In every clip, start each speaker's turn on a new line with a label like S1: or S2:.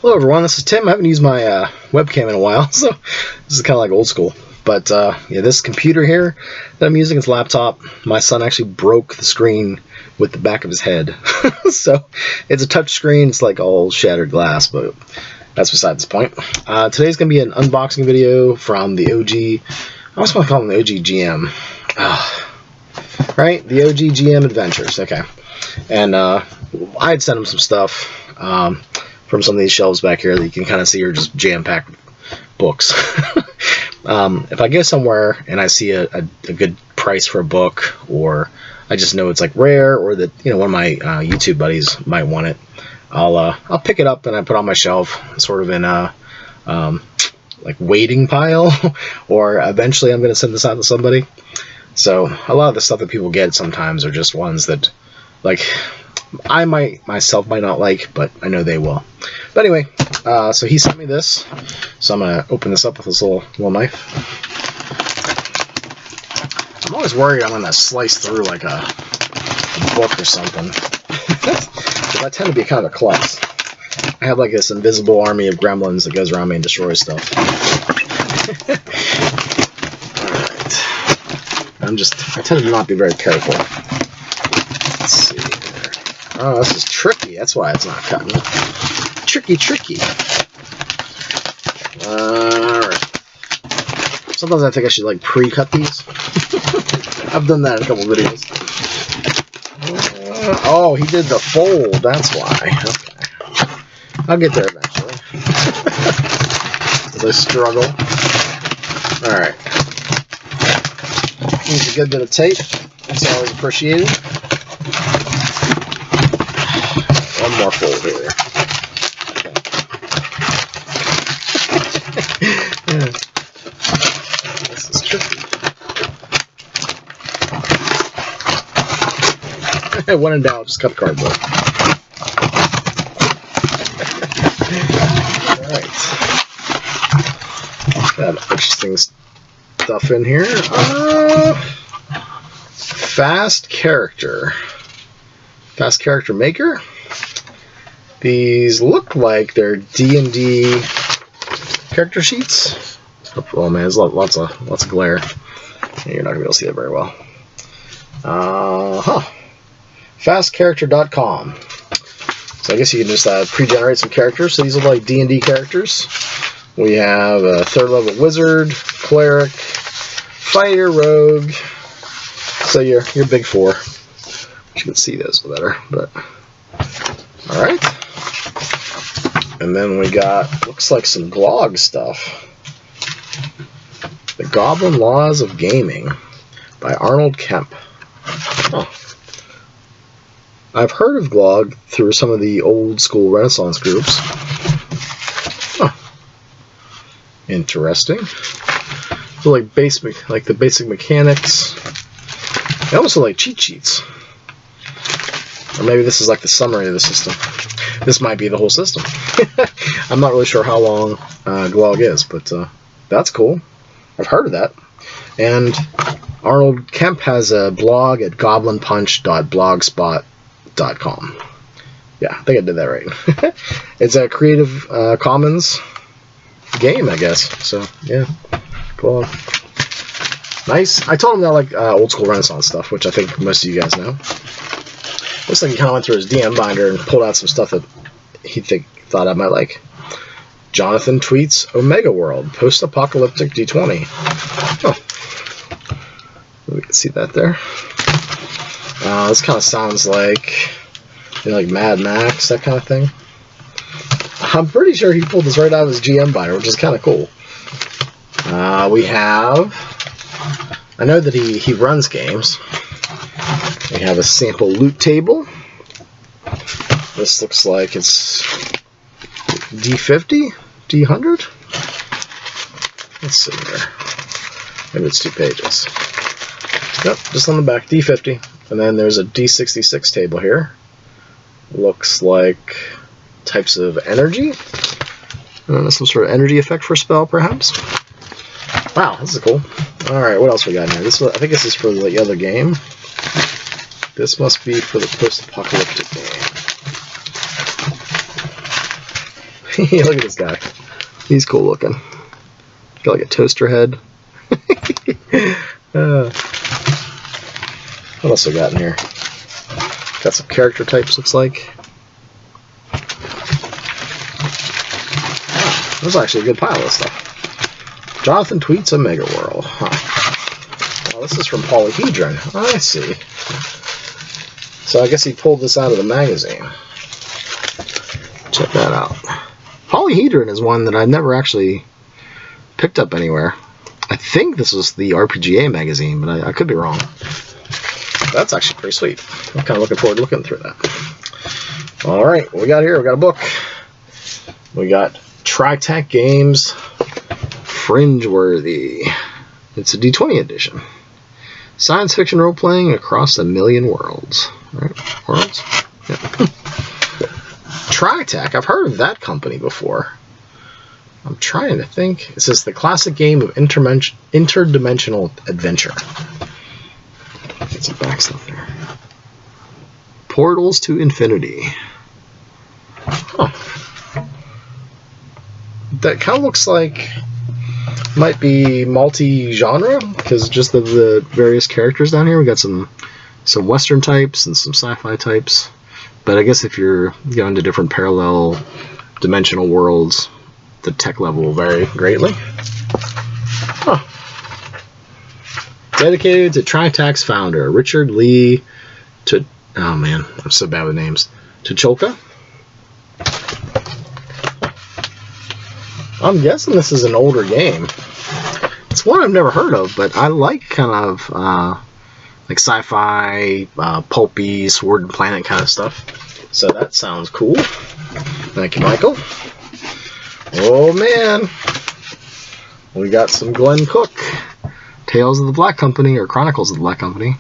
S1: Hello everyone, this is Tim. I haven't used my webcam in a while, so this is kind of like old school. But yeah, this computer here that I'm using is a laptop. My son actually broke the screen with the back of his head. So it's a touch screen, it's like all shattered glass, but that's besides the point. Today's going to be an unboxing video from the OG, I always want to call them the OG GM. Right? The OG GM Adventures, okay. And I had sent him some stuff from some of these shelves back here that you can kind of see are just jam-packed books. If I go somewhere and I see a good price for a book, or I just know it's like rare, or that one of my YouTube buddies might want it, I'll pick it up and I put it on my shelf, sort of in a like waiting pile, or eventually I'm going to send this out to somebody. So a lot of the stuff that people get sometimes are just ones that, like, I myself might not like, but I know they will. But anyway, so he sent me this, so I'm gonna open this up with this little knife. I'm always worried I'm gonna slice through like a book or something, because I tend to be kind of a klutz. I have like this invisible army of gremlins that goes around me and destroys stuff. Alright. I tend to not be very careful. Let's see. Oh, this is tricky. That's why it's not cutting. Tricky. Alright. Sometimes I think I should like pre-cut these. I've done that in a couple videos. Oh, he did the fold. That's why. Okay. I'll get there eventually. As I struggle. Alright. Here's a good bit of tape. That's always appreciated. One more fold here. Okay. This is tricky. When in doubt, just cut the cardboard. Alright. Got interesting stuff in here. Fast character maker. These look like they're D&D character sheets. Oh man, there's lots of glare. You're not gonna be able to see that very well. Fastcharacter.com. So I guess you can just pre-generate some characters. So these look like D&D characters. We have a 3rd level wizard, cleric, fighter, rogue. So your big 4. You can see those better, but all right. And then we got, looks like some Glog stuff. The Goblin Laws of Gaming by Arnold Kemp. Huh. I've heard of Glog through some of the old school Renaissance groups. Huh. Interesting. So like the basic mechanics. They almost look like cheat sheets. Or maybe this is like the summary of the system. This might be the whole system. I'm not really sure how long Glog is, but that's cool. I've heard of that. And Arnold Kemp has a blog at goblinpunch.blogspot.com. Yeah, I think I did that right. It's a Creative Commons game, I guess. So, yeah, cool. Nice. I told him that I like old school Renaissance stuff, which I think most of you guys know. Looks like he kind of went through his DM binder and pulled out some stuff that he thought I might like. Jonathan tweets Omega World, post-apocalyptic D20. Oh, we can see that there. This kind of sounds like, like Mad Max, that kind of thing. I'm pretty sure he pulled this right out of his GM binder, which is kind of cool. We have, I know that he runs games. We have a sample loot table. This looks like it's D50, D100. Let's see here. Maybe it's 2 pages. Nope, just on the back, D50. And then there's a D66 table here. Looks like types of energy. Some sort of energy effect for a spell, perhaps. Wow, this is cool. Alright, what else we got in here? I think this is for the other game. This must be for the post-apocalyptic game. Look at this guy. He's cool looking. Got like a toaster head. What else we got in here? Got some character types, looks like. There's actually a good pile of stuff. Jonathan Tweets a Mega World. Huh. Well, this is from Polyhedron. I see. So I guess he pulled this out of the magazine. Check that out. Polyhedron is one that I've never actually picked up anywhere. I think this was the RPGA magazine, but I could be wrong. That's actually pretty sweet. I'm kind of looking forward to looking through that. Alright, what we got here? We got a book. We got Tritech Games Fringeworthy. It's a D20 edition. Science fiction role-playing across a million worlds. Right? Worlds? Yeah. Tritech, I've heard of that company before. I'm trying to think. It says the classic game of interdimensional adventure. Get some back stuff there. Portals to Infinity. Huh. That kind of looks like might be multi-genre because just of the various characters down here. We got some Western types and some sci-fi types. But I guess if you're going to different parallel dimensional worlds, the tech level will vary greatly. Huh. Dedicated to Tritech's founder, Richard Lee oh man, I'm so bad with names. Tucholka. I'm guessing this is an older game. It's one I've never heard of, but I like kind of like sci-fi, pulpy, Sword and Planet kind of stuff. So that sounds cool. Thank you, Michael. Oh man, we got some Glenn Cook. Tales of the Black Company, or Chronicles of the Black Company.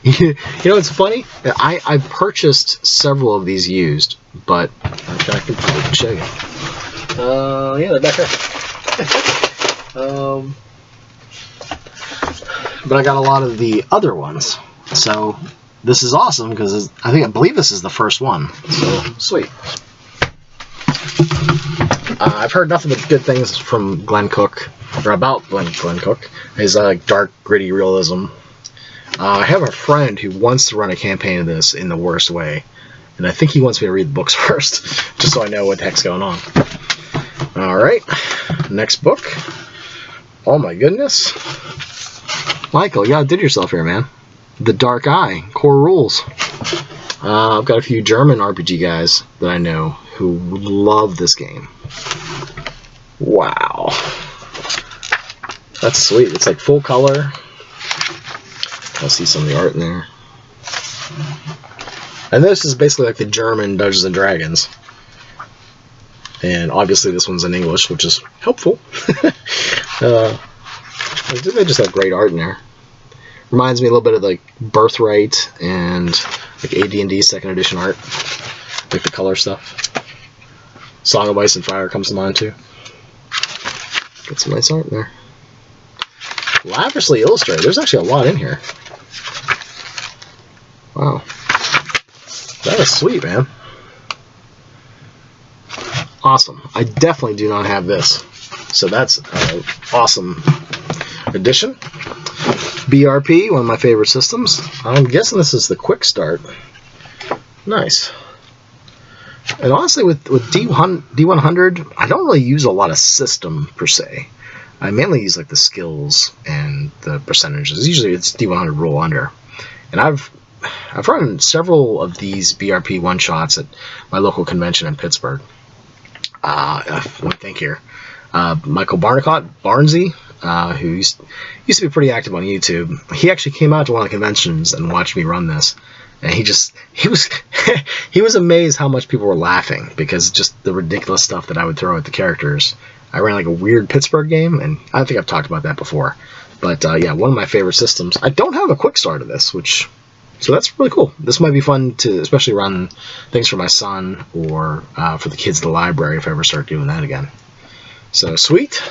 S1: You know, it's funny. I purchased several of these used, but I can probably show you. Yeah, they're back there. But I got a lot of the other ones. So this is awesome because I believe this is the first one. So sweet. I've heard nothing but good things from Glenn Cook, or about Glenn Cook. His dark, gritty realism. I have a friend who wants to run a campaign of this in the worst way, and I think he wants me to read the books first, just so I know what the heck's going on. Alright, next book. Oh my goodness. Michael, you outdid yourself here, man. The Dark Eye, Core Rules. I've got a few German RPG guys that I know who love this game. Wow. That's sweet. It's like full color. I'll see some of the art in there. And this is basically like the German Dungeons and Dragons. And obviously this one's in English, which is helpful. They just have great art in there. Reminds me a little bit of like Birthright and like AD&D 2nd edition art. Like the color stuff. Song of Ice and Fire comes to mind too. Got some nice art in there. Lavishly illustrated. There's actually a lot in here. Wow. That is sweet, man. Awesome. I definitely do not have this. So that's an awesome addition. BRP, one of my favorite systems. I'm guessing this is the quick start. Nice. And honestly, with D100, I don't really use a lot of system per se. I mainly use like the skills and the percentages. Usually it's D100 roll under. And I've run several of these BRP one-shots at my local convention in Pittsburgh. Let me think here. Michael Barnicott, Barnsey, who used to be pretty active on YouTube. He actually came out to one of the conventions and watched me run this. And he was he was amazed how much people were laughing because just the ridiculous stuff that I would throw at the characters. I ran like a weird Pittsburgh game, and I think I've talked about that before. But yeah, one of my favorite systems. I don't have a quick start of this, so that's really cool. This might be fun to especially run things for my son or for the kids at the library if I ever start doing that again. So sweet. I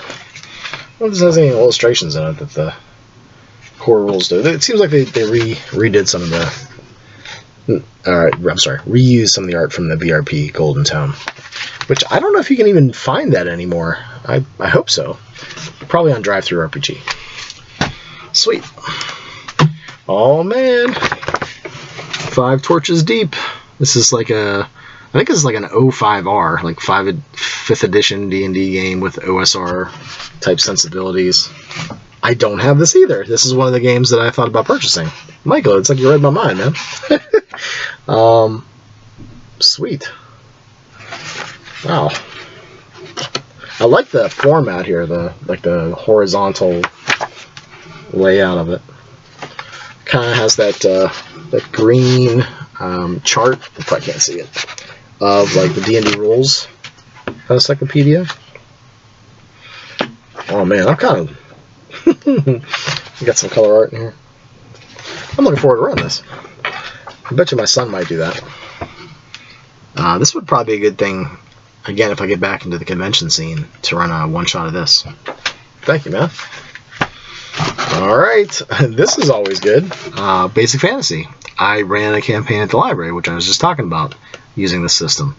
S1: wonder if this has any illustrations in it that the Core Rules do. It seems like they redid some of the. I'm sorry, reused some of the art from the BRP Golden Tome. which I don't know if you can even find that anymore. I hope so. Probably on DriveThruRPG. Sweet. Oh man, 5 Torches Deep. This is like I think this is like an 05R, like 5th edition D&D game with OSR type sensibilities. I don't have this either. This is one of the games that I thought about purchasing. Michael, it's like you read my mind, man. Sweet. Wow. I like the format here, the horizontal layout of it. Kind of has that green chart, if I can't see it, of like the D&D rules encyclopedia. Oh man, I'm kind of got some color art in here. I'm looking forward to running this. I bet you my son might do that. This would probably be a good thing, again, if I get back into the convention scene, to run a one-shot of this. Thank you, man. Alright, this is always good. Basic Fantasy. I ran a campaign at the library, which I was just talking about, using this system.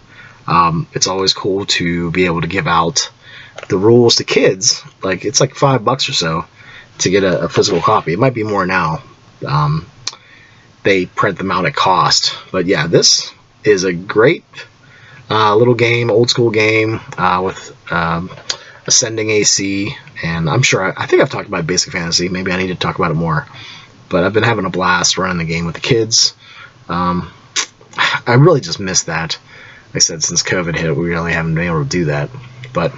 S1: It's always cool to be able to give out the rules to kids. Like, it's like $5 or so to get a physical copy. It might be more now. They print them out at cost. But yeah, this is a great little game, old school game with ascending AC. And I'm sure, I think I've talked about Basic Fantasy. Maybe I need to talk about it more. But I've been having a blast running the game with the kids. I really just missed that. Like I said, since COVID hit, we really haven't been able to do that. But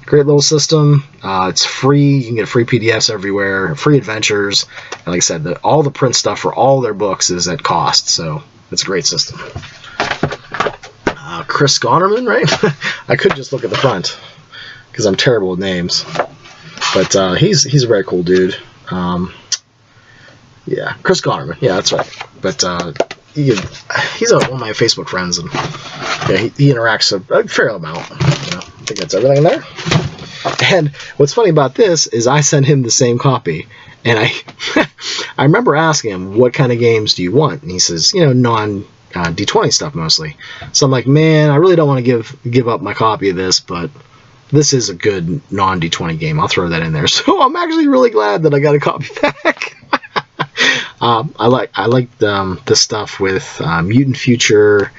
S1: great little system. It's free. You can get free PDFs everywhere, free adventures. And like I said, all the print stuff for all their books is at cost. So it's a great system. Chris Gonnerman, right? I could just look at the front because I'm terrible with names. But he's a very cool dude. Yeah, Chris Gonnerman. Yeah, that's right. But he's one of my Facebook friends, and yeah, he interacts a fair amount. You know, I think that's everything in there. And what's funny about this is I sent him the same copy, and I remember asking him, what kind of games do you want? And he says, you know, non D20 stuff mostly. So I'm like, man, I really don't want to give up my copy of this, but this is a good non D20 game. I'll throw that in there. So I'm actually really glad that I got a copy back. I like this stuff with Mutant Future.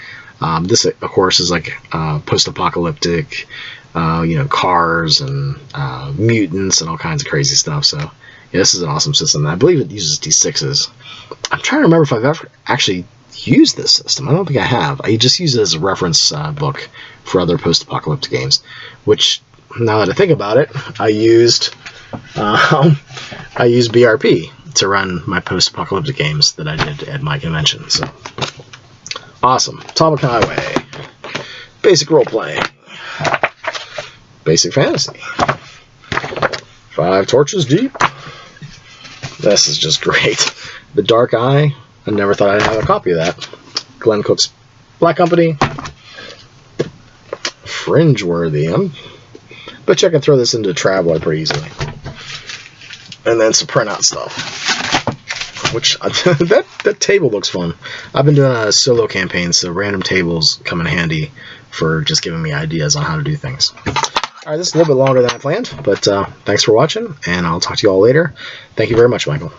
S1: This, of course, is like post-apocalyptic, you know, cars and mutants and all kinds of crazy stuff. So, yeah, this is an awesome system. I believe it uses D6s. I'm trying to remember if I've ever actually used this system. I don't think I have. I just use it as a reference book for other post-apocalyptic games, which, now that I think about it, I used BRP to run my post-apocalyptic games that I did at my convention. So awesome. Atomic Highway, basic role-playing, Basic Fantasy, 5 Torches Deep. This is just great. The Dark Eye, I never thought I'd have a copy of that. Glenn Cook's Black Company, Fringe-worthy. Bet you I can throw this into Traveler pretty easily. And then some printout stuff, which that table looks fun. I've been doing a solo campaign, so random tables come in handy for just giving me ideas on how to do things. All right, this is a little bit longer than I planned, but thanks for watching, and I'll talk to you all later. Thank you very much, Michael.